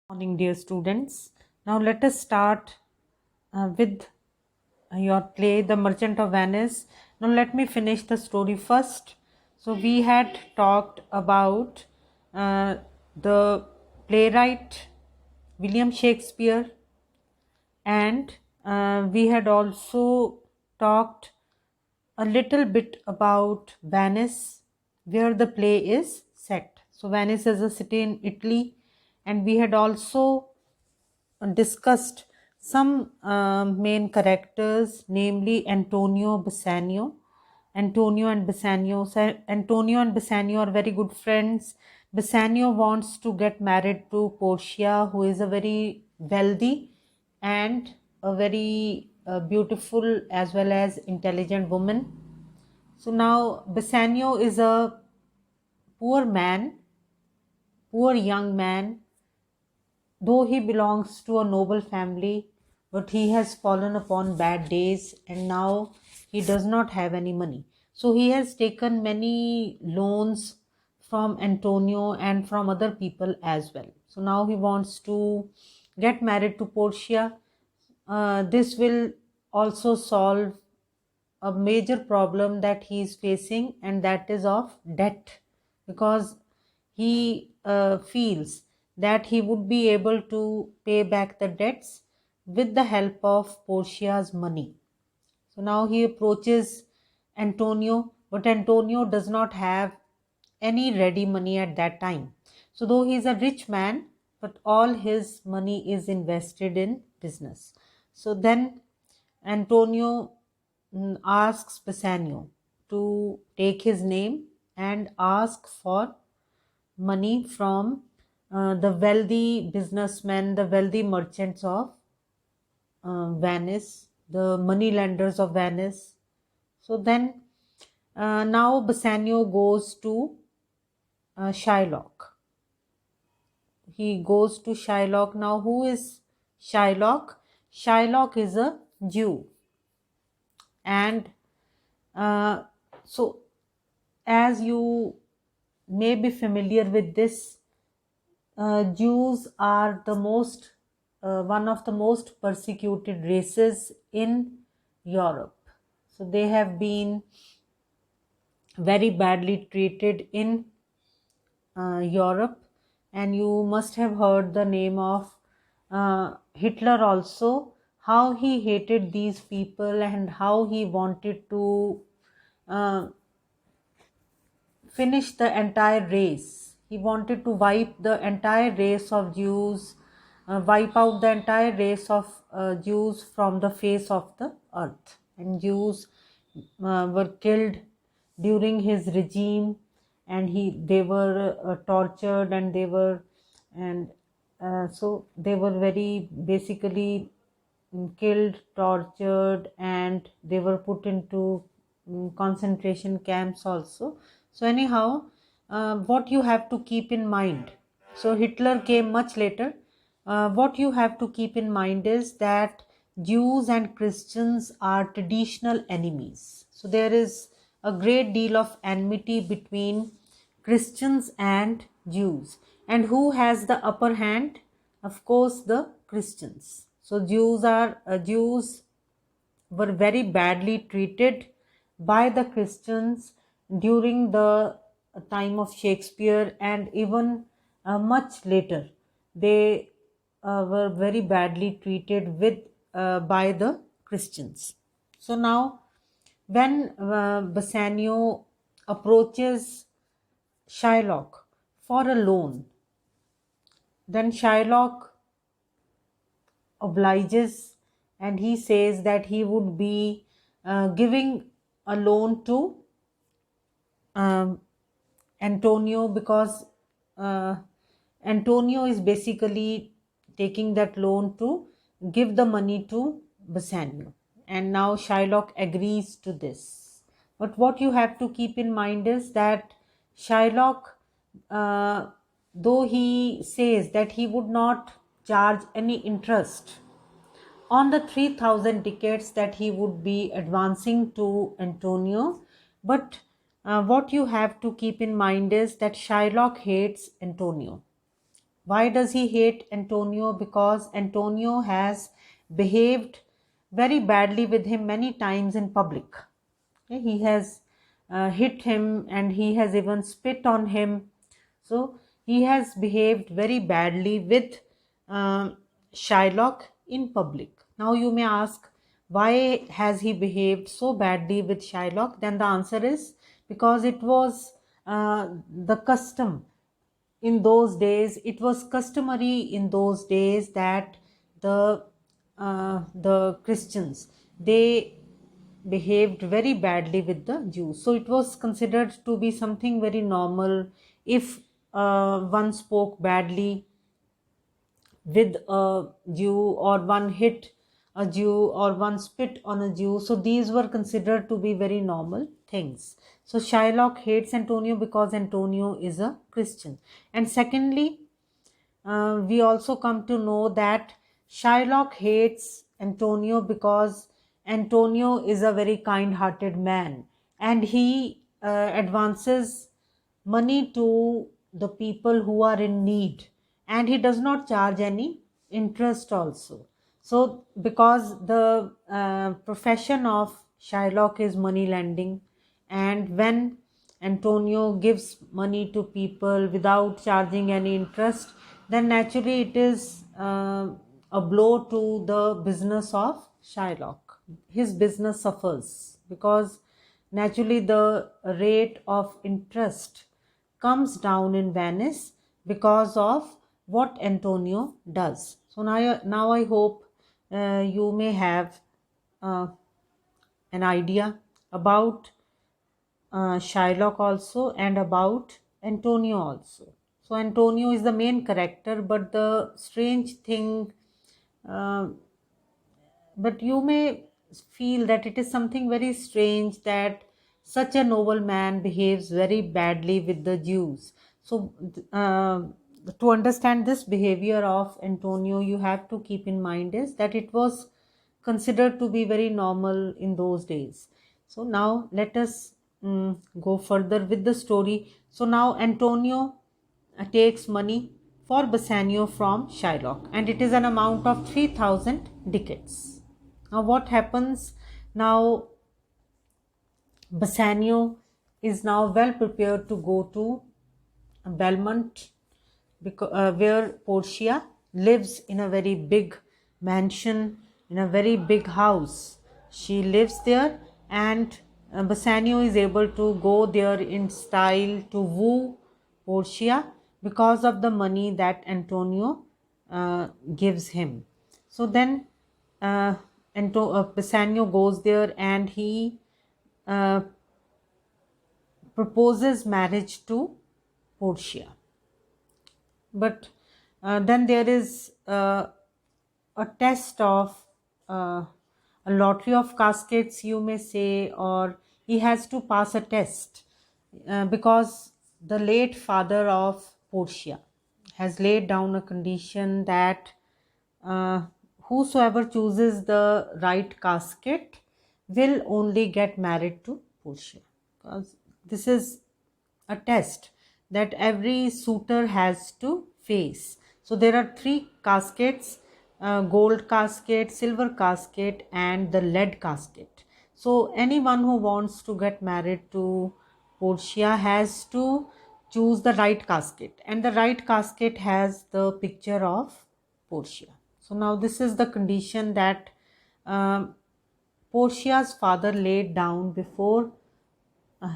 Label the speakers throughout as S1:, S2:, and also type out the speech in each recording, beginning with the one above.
S1: Morning, dear students. Now let us start with your play, The Merchant of Venice. Now let me finish the story first. So we had talked about uh, the playwright William Shakespeare, and we had also talked a little bit about Venice, where the play is set. So Venice is a city in Italy, and we had also discussed some main characters, namely Antonio Bassanio. Antonio and Bassanio. So Antonio and Bassanio are very good friends. Bassanio wants to get married to Portia, who is a very wealthy and a very beautiful as well as intelligent woman. So now Bassanio is a poor man, poor young man, though he belongs to a noble family, but he has fallen upon bad days and now he does not have any money. So he has taken many loans from Antonio and from other people as well. So now he wants to get married to Portia. This will also solve a major problem that he is facing, and that is of debt, because he feels that he would be able to pay back the debts with the help of Portia's money. So now he approaches Antonio, but Antonio does not have any ready money at that time. So though he is a rich man, but all his money is invested in business. So then Antonio asks Bassanio to take his name and ask for money from the wealthy businessmen, the wealthy merchants of Venice, the money lenders of Venice. So then now Bassanio goes to Shylock. He goes to Shylock. Now, who is Shylock? Shylock is a Jew, and uh, so as you may be familiar with this, Jews are the most one of the most persecuted races in Europe. So they have been very badly treated in Europe, and you must have heard the name of Hitler also, how he hated these people and how he wanted to uh, finish the entire race. He wanted to wipe the entire race of Jews, wipe out the entire race of Jews from the face of the earth. And Jews were killed during his regime, and they were tortured, and they were very basically killed, tortured, and they were put into concentration camps also. So anyhow, what you have to keep in mind, so Hitler came much later. What you have to keep in mind is that Jews and Christians are traditional enemies. So there is a great deal of enmity between Christians and Jews. And who has the upper hand? Of course, the Christians. So Jews were very badly treated by the Christians during the time of Shakespeare, and even much later. They were very badly treated by the Christians. So now, when Bassanio approaches Shylock for a loan, then Shylock obliges, and he says that he would be giving a loan to um, Antonio, because uh, Antonio is basically taking that loan to give the money to Bassanio. And now Shylock agrees to this. But what you have to keep in mind is that Shylock, uh, though he says that he would not charge any interest on the 3,000 tickets that he would be advancing to Antonio. But what you have to keep in mind is that Shylock hates Antonio. Why does he hate Antonio? Because Antonio has behaved very badly with him many times in public. Okay, he has hit him and he has even spit on him. So he has behaved very badly with Shylock in public. Now you may ask, why has he behaved so badly with Shylock? Then the answer is because it was the custom in those days. It was customary in those days that the Christians, they behaved very badly with the Jews. So it was considered to be something very normal if one spoke badly with a Jew, or one hit a Jew, or one spit on a Jew. So these were considered to be very normal things. So Shylock hates Antonio because Antonio is a Christian. And secondly, we also come to know that Shylock hates Antonio because Antonio is a very kind hearted man, and he advances money to the people who are in need, and he does not charge any interest also. So because the profession of Shylock is money lending, and when Antonio gives money to people without charging any interest, then naturally it is a blow to the business of Shylock. His business suffers because naturally the rate of interest comes down in Venice because of what Antonio does. So now I hope you may have uh, an idea about Shylock also, and about Antonio also. So Antonio is the main character, but the strange thing, uh, but you may feel that it is something very strange that such a noble man behaves very badly with the Jews. So to understand this behavior of Antonio, you have to keep in mind is that it was considered to be very normal in those days. So now let us go further with the story. So now Antonio takes money for Bassanio from Shylock, and it is an amount of 3000 ducats. Now what happens now? Bassanio is now well prepared to go to Belmont, because, where Portia lives in a very big mansion, in a very big house. She lives there, and Bassanio is able to go there in style to woo Portia because of the money that Antonio gives him. So then Bassanio goes there, and he uh, proposes marriage to Portia. But then there is a test of a lottery of caskets, you may say, or he has to pass a test because the late father of Portia has laid down a condition that uh, whosoever chooses the right casket will only get married to Portia. Because this is a test that every suitor has to face. So there are three caskets: gold casket, silver casket, and the lead casket. So anyone who wants to get married to Portia has to choose the right casket, and the right casket has the picture of Portia. So now this is the condition that um, Portia's father laid down before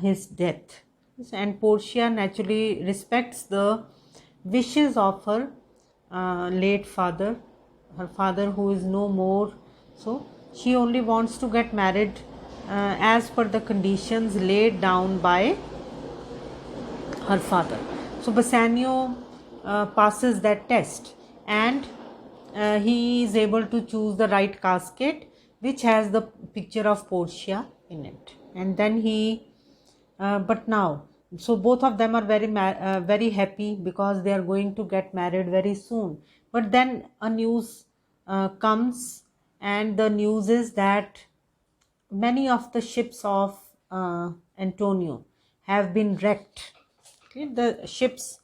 S1: his death. And Portia naturally respects the wishes of her late father, her father who is no more. So she only wants to get married as per the conditions laid down by her father. So Bassanio passes that test, and he is able to choose the right casket which has the picture of Portia in it. And then but now, so both of them are very happy because they are going to get married very soon. But then a news comes, and the news is that many of the ships of Antonio have been wrecked. Okay, the ships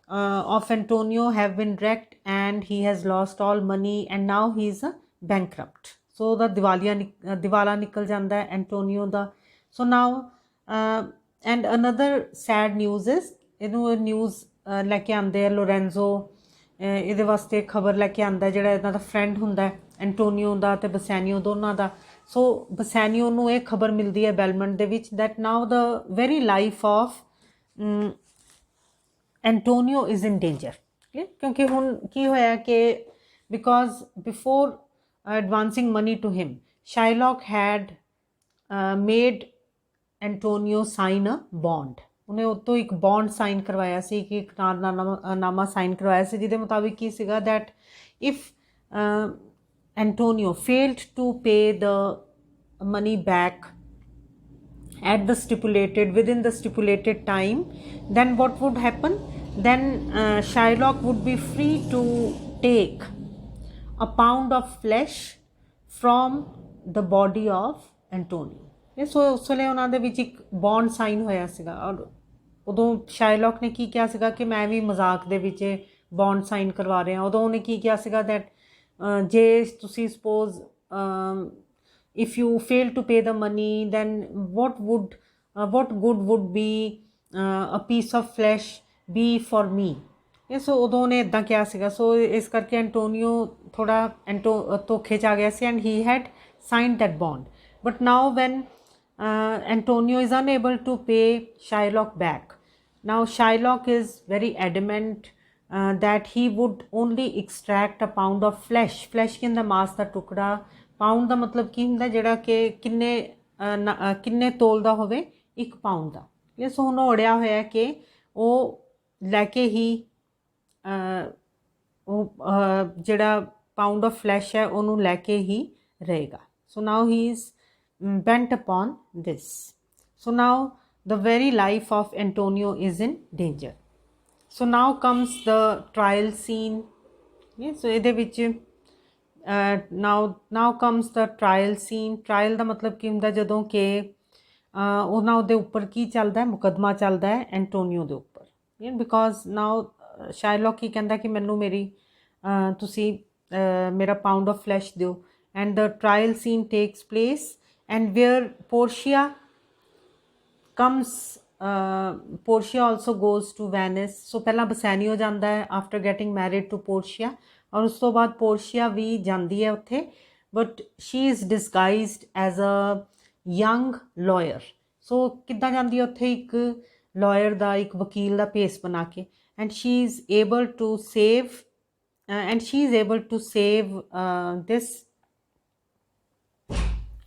S1: of Antonio have been wrecked and he has lost all money and now he is a bankrupt. So the diwala nikal janda hai Antonio da. So now and another sad news is news ਲੈ ਕੇ ਆਉਂਦੇ ਆ ਲੋਰੈਂਜ਼ੋ ਇਹਦੇ ਵਾਸਤੇ ਖਬਰ ਲੈ ਕੇ ਆਉਂਦਾ ਜਿਹੜਾ ਇਹਨਾਂ ਦਾ ਫਰੈਂਡ ਹੁੰਦਾ ਐਂਟੋਨੀਓ ਦਾ ਤੇ ਬਸੈਨੀਓ ਦੋਨਾਂ ਦਾ ਸੋ ਬਸੈਨੀਓ ਨੂੰ ਇਹ ਖਬਰ ਮਿਲਦੀ ਹੈ ਬੈਲਮੰਟ ਦੇ ਵਿੱਚ that now the very life of Antonio is in danger. क्योंकि ਹੁਣ ਕੀ ਹੋਇਆ ਕਿ because before advancing money to him, Shylock had made Antonio sign a bond. ਉਹਨੇ ਉਹ ਤੋਂ ਇੱਕ ਬੌਂਡ ਸਾਈਨ ਕਰਵਾਇਆ ਸੀ ਕਿ ਇਕਰਾਰਨਾਮਾ ਸਾਈਨ ਕਰਵਾਇਆ ਸੀ ਜਿਹਦੇ ਮੁਤਾਬਿਕ ਕੀ ਸੀਗਾ that if Antonio failed to pay the money back within the stipulated time, then what would happen? Then Shylock would be free to take a pound of flesh from the body of Antonio. So ਉਸ ਵੇਲੇ ਉਹਨਾਂ ਦੇ ਵਿੱਚ ਇੱਕ bond sign ਹੋਇਆ ਸੀਗਾ ਔਰ ਉਦੋਂ ਸ਼ਾਇਲੌਕ ਨੇ ਕੀ ਕਿਹਾ ਸੀਗਾ ਕਿ ਮੈਂ ਵੀ ਮਜ਼ਾਕ ਦੇ ਵਿੱਚ ਬੌਂਡ ਸਾਈਨ ਕਰਵਾ ਰਿਹਾ ਉਦੋਂ ਉਹਨੇ ਕੀ ਕਿਹਾ ਸੀਗਾ ਦੈਟ ਜੇ ਤੁਸੀਂ suppose if you fail to pay the money then what good would be a piece of flesh be for me. ਸੋ ਉਦੋਂ ਉਹਨੇ ਇੱਦਾਂ ਕਿਹਾ ਸੀਗਾ ਸੋ ਇਸ ਕਰਕੇ ਐਂਟੋਨੀਓ ਥੋੜਾ ਧੋਖੇ 'ਚ ਆ ਗਿਆ ਸੀ and he had signed that bond. But now when Antonio is unable to pay Shylock back, now Shylock is very adamant that he would only extract a pound of flesh ਕਹਿੰਦਾ ਮਾਸ ਦਾ ਟੁਕੜਾ pound ਦਾ ਮਤਲਬ ਕੀ ਹੁੰਦਾ ਜਿਹੜਾ ਕਿ ਕਿੰਨੇ ਤੋਲ ਦਾ ਹੋਵੇ 1 pound ਦਾ ਇਹ ਸੋ ਹੁਣ ਅੜਿਆ ਹੋਇਆ ਕਿ ਉਹ ਲੈ ਕੇ ਹੀ ਉਹ ਜਿਹੜਾ ਪਾਊਂਡ ਆਫ ਫਲੈਸ਼ ਹੈ ਉਹਨੂੰ ਲੈ ਕੇ ਹੀ ਰਹੇਗਾ so now he is bent upon this. So now the very life of Antonio is in danger. So now comes the trial scene. So ਇਹਦੇ ਵਿੱਚ now comes the trial scene. Trial ਦਾ ਮਤਲਬ ਕੀ ਹੁੰਦਾ ਜਦੋਂ ਕਿ ਉਹਨਾਂ ਉਹਦੇ ਉੱਪਰ ਕੀ ਚੱਲਦਾ ਹੈ ਮੁਕੱਦਮਾ ਚੱਲਦਾ ਹੈ ਐਂਟੋਨੀਓ ਦੇ ਉੱਪਰ ਬਿਕੋਜ਼ ਨਾਓ ਸ਼ਾਇਲੌਕ ਕੀ ਕਹਿੰਦਾ ਕਿ ਮੈਨੂੰ ਮੇਰੀ ਤੁਸੀਂ ਮੇਰਾ ਪਾਊਂਡ ਆਫ ਫਲੈਸ਼ ਦਿਓ and the trial scene takes place and where Portia also goes to Venice. So ਪਹਿਲਾਂ ਬਸੈਨੀਓ ਜਾਂਦਾ ਹੈ after getting married to Portia ਔਰ ਉਸ ਤੋਂ ਬਾਅਦ Portia ਵੀ ਜਾਂਦੀ ਹੈ ਉੱਥੇ but she is disguised as a young lawyer. So ਕਿੱਦਾਂ ਜਾਂਦੀ ਹੈ ਉੱਥੇ ਇੱਕ lawyer ਦਾ ਇੱਕ ਵਕੀਲ ਦਾ ਭੇਸ ਬਣਾ ਕੇ and she is able to save this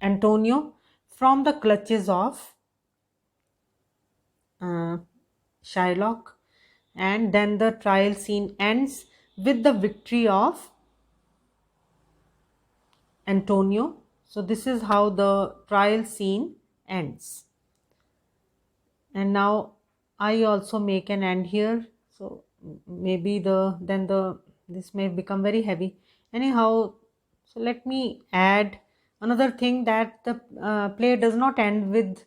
S1: Antonio from the clutches of Shylock, and then the trial scene ends with the victory of Antonio. So this is how the trial scene ends, and now I also make an end here. So maybe this may become very heavy. Anyhow, so let me add another thing that the play does not end with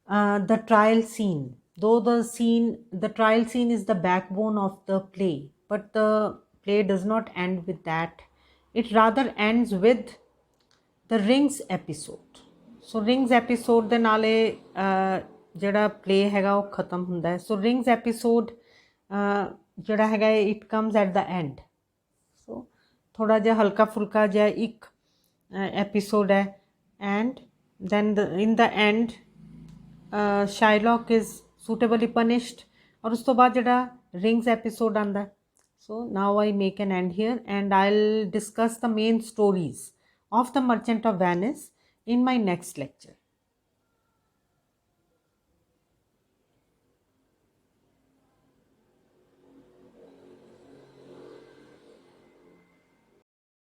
S1: the trial scene, though the trial scene is the backbone of the play, but the play does not end with that. It rather ends with the rings episode. So rings episode ਦੇ ਨਾਲੇ ਜਿਹੜਾ play ਹੈਗਾ ਉਹ ਖਤਮ ਹੁੰਦਾ ਹੈ so rings episode ਜਿਹੜਾ ਹੈਗਾ it comes at the end. So ਥੋੜਾ ਜਿਹਾ ਹਲਕਾ ਫੁਲਕਾ ਜਿਹਾ ਇੱਕ episode hai and then in the end Shylock is suitably punished aur us to baad jada rings episode aanda so now I make an end here and I'll discuss the main stories of the Merchant of Venice in my next lecture.